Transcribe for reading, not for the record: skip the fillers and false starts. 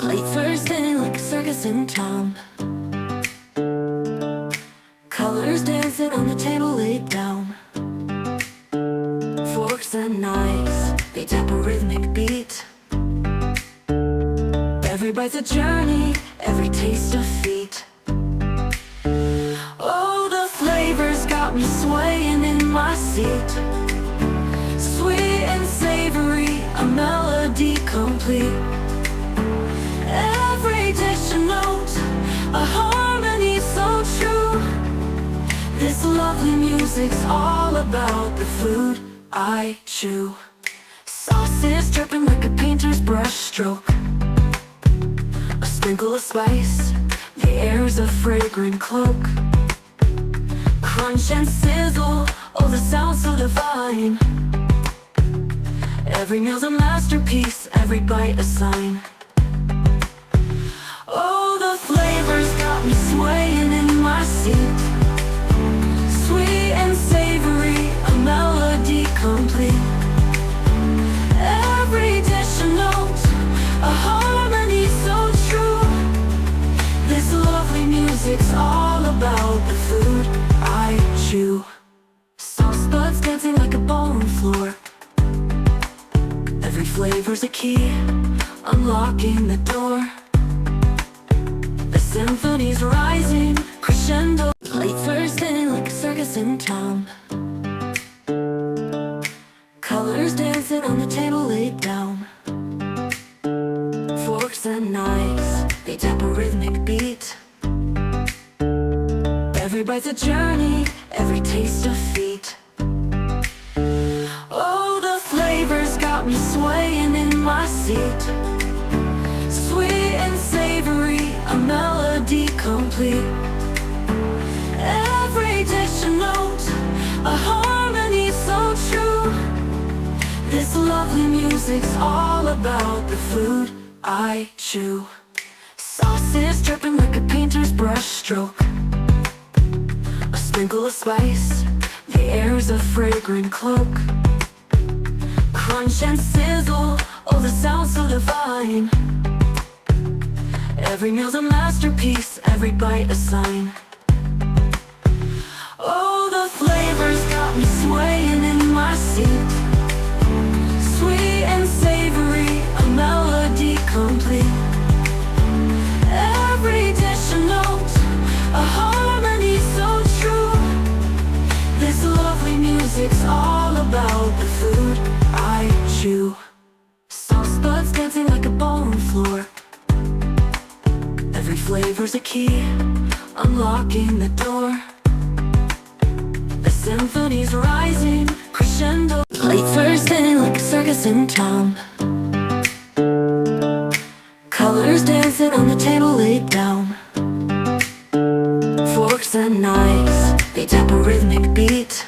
Late first thing like a circus in town. Colors dancing on the table laid down. Forks and knives, they tap a rhythmic beat. Every bite's a journey, every taste a feat. Oh, the flavors got me swaying in my seat. Sweet and savory, a melody complete. Every dish a note, a harmony so true. This lovely music's all about the food I chew. Sauces dripping like a painter's brush stroke. A sprinkle of spice, the air's a fragrant cloak. Crunch and sizzle, oh the sound so divine. Every meal's a masterpiece, every bite a sign. Oh, the flavors got me swaying in my seat. Sweet and savory, a melody complete. Every dish a note, a harmony so true. This lovely music's all about the food I chew. Sauce buds dancing like a ballroom floor. Every flavor's a key, unlocking the door. The symphony's rising, crescendo. Late first thing like a circus in town. Colors dancing on the table laid down. Forks and knives, they tap a rhythmic beat. Every bite's a journey, every taste a feat. Oh, the flavors got me swaying in my seat. Sweet and savory, a melody complete. Every dish a note, a harmony so true. This lovely music's all about the food I chew. Sauces dripping like a painter's brush stroke. A sprinkle of spice, the air's a fragrant cloak. Crunch and sizzle, oh the sound so divine. Every meal's a masterpiece, every bite a sign. Oh, the flavors got me swaying in my seat. Sweet and savory, a melody complete. Every dish a note, a harmony so true. This lovely music's all about the food I chew. Sauce buds dancing like a ballroom floor. Every flavor's a key, unlocking the door. The symphony's rising, crescendo. Late first thing like a circus in town. Colors dancing on the table laid down. Forks and knives, they tap a rhythmic beat.